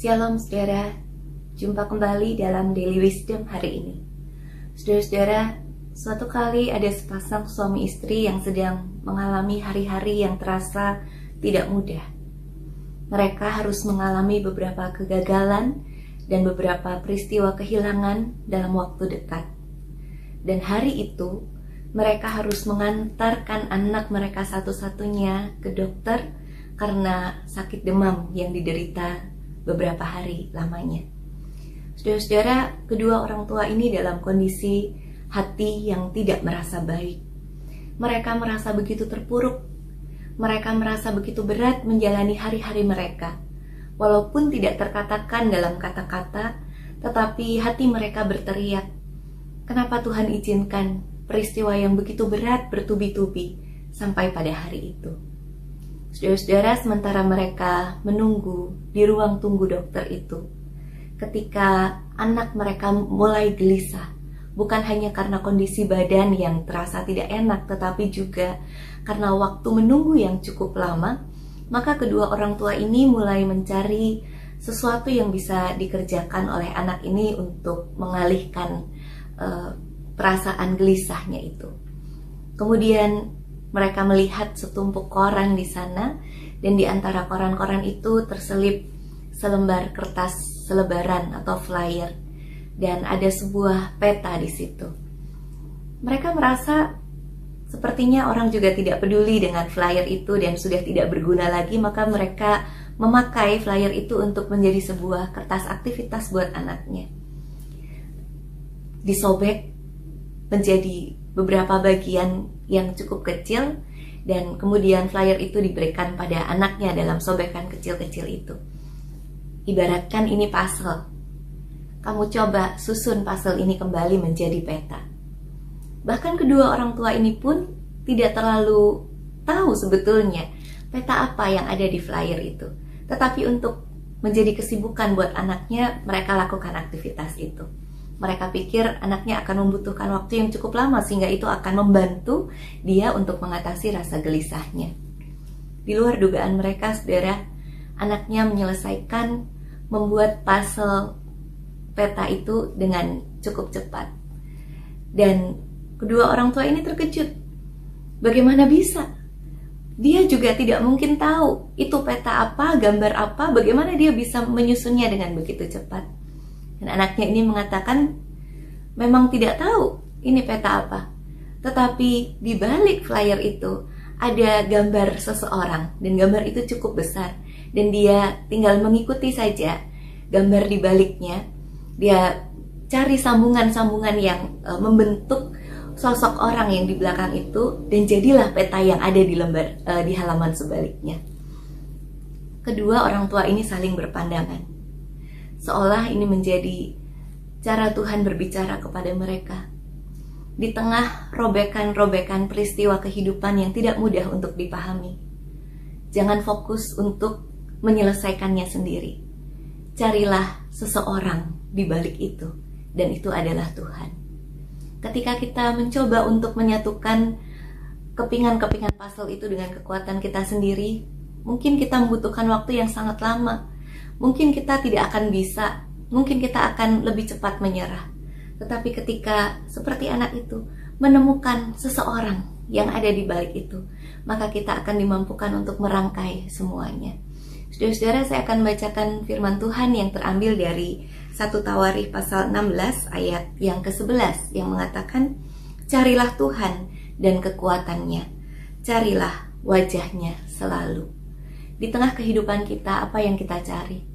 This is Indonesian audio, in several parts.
Shalom saudara, jumpa kembali dalam Daily Wisdom hari ini. Saudara-saudara, suatu kali ada sepasang suami istri yang sedang mengalami hari-hari yang terasa tidak mudah. Mereka harus mengalami beberapa kegagalan dan beberapa peristiwa kehilangan dalam waktu dekat. Dan hari itu, mereka harus mengantarkan anak mereka satu-satunya ke dokter karena sakit demam yang diderita beberapa hari lamanya. Saudara-saudara, kedua orang tua ini dalam kondisi hati yang tidak merasa baik. Mereka merasa begitu terpuruk. Mereka merasa begitu berat menjalani hari-hari mereka. Walaupun tidak terkatakan dalam kata-kata, tetapi hati mereka berteriak, "Kenapa Tuhan izinkan peristiwa yang begitu berat bertubi-tubi sampai pada hari itu?" Saudara-saudara, sementara mereka menunggu di ruang tunggu dokter itu, ketika anak mereka mulai gelisah, bukan hanya karena kondisi badan yang terasa tidak enak, tetapi juga karena waktu menunggu yang cukup lama, maka kedua orang tua ini mulai mencari sesuatu yang bisa dikerjakan oleh anak ini untuk mengalihkan perasaan gelisahnya itu. Kemudian mereka melihat setumpuk koran di sana, dan di antara koran-koran itu terselip selembar kertas selebaran atau flyer, dan ada sebuah peta di situ. Mereka merasa sepertinya orang juga tidak peduli dengan flyer itu dan sudah tidak berguna lagi, maka mereka memakai flyer itu untuk menjadi sebuah kertas aktivitas buat anaknya. Disobek menjadi beberapa bagian yang cukup kecil, dan kemudian flyer itu diberikan pada anaknya dalam sobekan kecil-kecil itu. Ibaratkan ini puzzle. Kamu coba susun puzzle ini kembali menjadi peta. Bahkan kedua orang tua ini pun tidak terlalu tahu sebetulnya peta apa yang ada di flyer itu. Tetapi untuk menjadi kesibukan buat anaknya, mereka lakukan aktivitas itu. Mereka pikir anaknya akan membutuhkan waktu yang cukup lama, sehingga itu akan membantu dia untuk mengatasi rasa gelisahnya. Di luar dugaan mereka, saudara, anaknya menyelesaikan membuat puzzle peta itu dengan cukup cepat. Dan kedua orang tua ini terkejut. Bagaimana bisa? Dia juga tidak mungkin tahu itu peta apa, gambar apa, bagaimana dia bisa menyusunnya dengan begitu cepat. Dan anaknya ini mengatakan memang tidak tahu ini peta apa. Tetapi di balik flyer itu ada gambar seseorang, dan gambar itu cukup besar, dan dia tinggal mengikuti saja gambar di baliknya. Dia cari sambungan-sambungan yang membentuk sosok orang yang di belakang itu, dan jadilah peta yang ada di di halaman sebaliknya. Kedua orang tua ini saling berpandangan, seolah ini menjadi cara Tuhan berbicara kepada mereka. Di tengah robekan-robekan peristiwa kehidupan yang tidak mudah untuk dipahami, jangan fokus untuk menyelesaikannya sendiri. Carilah seseorang di balik itu, dan itu adalah Tuhan. Ketika kita mencoba untuk menyatukan kepingan-kepingan puzzle itu dengan kekuatan kita sendiri, mungkin kita membutuhkan waktu yang sangat lama. Mungkin kita tidak akan bisa, mungkin kita akan lebih cepat menyerah. Tetapi ketika seperti anak itu menemukan seseorang yang ada di balik itu, maka kita akan dimampukan untuk merangkai semuanya. Saudara-saudara, saya akan membacakan firman Tuhan yang terambil dari 1 Tawarikh pasal 16 ayat yang ke-11 yang mengatakan, "Carilah Tuhan dan kekuatannya, carilah wajahnya selalu." Di tengah kehidupan kita, apa yang kita cari?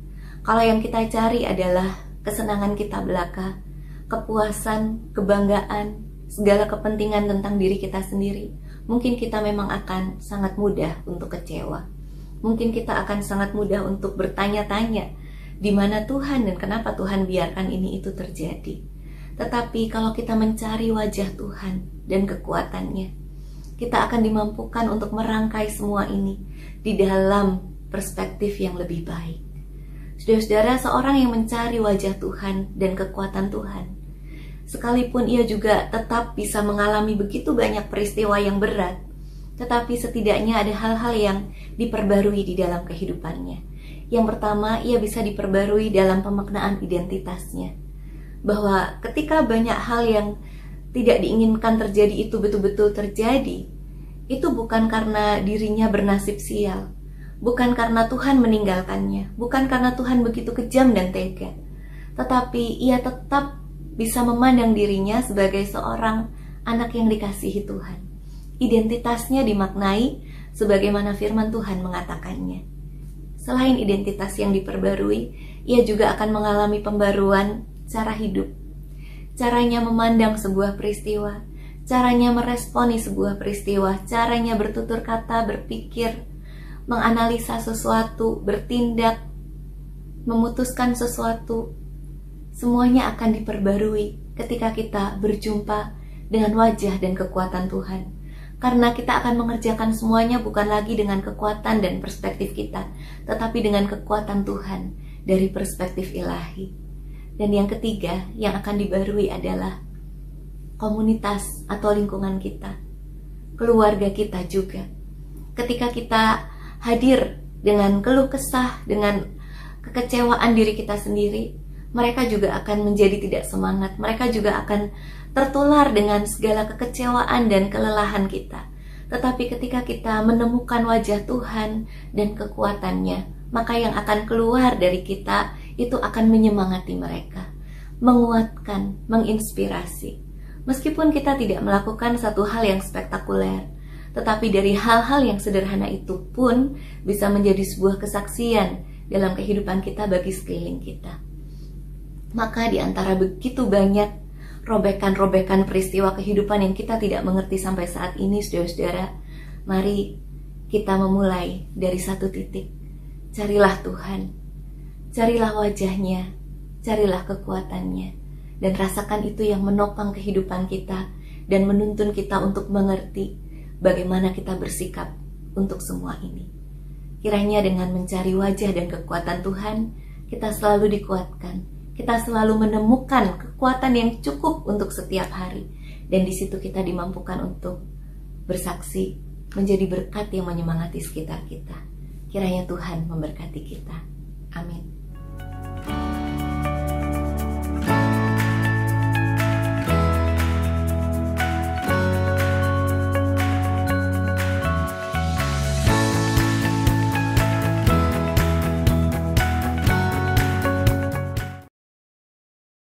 Kalau yang kita cari adalah kesenangan kita belaka, kepuasan, kebanggaan, segala kepentingan tentang diri kita sendiri, mungkin kita memang akan sangat mudah untuk kecewa. Mungkin kita akan sangat mudah untuk bertanya-tanya, di mana Tuhan dan kenapa Tuhan biarkan ini itu terjadi. Tetapi kalau kita mencari wajah Tuhan dan kekuatannya, kita akan dimampukan untuk merangkai semua ini di dalam perspektif yang lebih baik. Saudara-saudara, seorang yang mencari wajah Tuhan dan kekuatan Tuhan, sekalipun ia juga tetap bisa mengalami begitu banyak peristiwa yang berat, tetapi setidaknya ada hal-hal yang diperbarui di dalam kehidupannya. Yang pertama, ia bisa diperbarui dalam pemaknaan identitasnya. Bahwa ketika banyak hal yang tidak diinginkan terjadi itu betul-betul terjadi, itu bukan karena dirinya bernasib sial, bukan karena Tuhan meninggalkannya, bukan karena Tuhan begitu kejam dan tega, tetapi ia tetap bisa memandang dirinya sebagai seorang anak yang dikasihi Tuhan. Identitasnya dimaknai sebagaimana firman Tuhan mengatakannya. Selain identitas yang diperbarui, ia juga akan mengalami pembaruan cara hidup. Caranya memandang sebuah peristiwa, caranya meresponi sebuah peristiwa, caranya bertutur kata, berpikir, menganalisa sesuatu, bertindak, memutuskan sesuatu. Semuanya akan diperbarui ketika kita berjumpa dengan wajah dan kekuatan Tuhan. Karena kita akan mengerjakan semuanya bukan lagi dengan kekuatan dan perspektif kita, tetapi dengan kekuatan Tuhan dari perspektif ilahi. Dan yang ketiga yang akan dibarui adalah komunitas atau lingkungan kita, keluarga kita juga. Ketika kita hadir dengan keluh kesah, dengan kekecewaan diri kita sendiri, mereka juga akan menjadi tidak semangat. Mereka juga akan tertular dengan segala kekecewaan dan kelelahan kita. Tetapi ketika kita menemukan wajah Tuhan dan kekuatannya, maka yang akan keluar dari kita itu akan menyemangati mereka, menguatkan, menginspirasi. Meskipun kita tidak melakukan satu hal yang spektakuler, tetapi dari hal-hal yang sederhana itu pun bisa menjadi sebuah kesaksian dalam kehidupan kita bagi sekeliling kita. Maka di antara begitu banyak robekan-robekan peristiwa kehidupan yang kita tidak mengerti sampai saat ini, saudara-saudara, mari kita memulai dari satu titik. Carilah Tuhan, carilah wajahnya, carilah kekuatannya, dan rasakan itu yang menopang kehidupan kita dan menuntun kita untuk mengerti bagaimana kita bersikap untuk semua ini. Kiranya dengan mencari wajah dan kekuatan Tuhan, kita selalu dikuatkan. Kita selalu menemukan kekuatan yang cukup untuk setiap hari. Dan di situ kita dimampukan untuk bersaksi, menjadi berkat yang menyemangati sekitar kita. Kiranya Tuhan memberkati kita. Amin.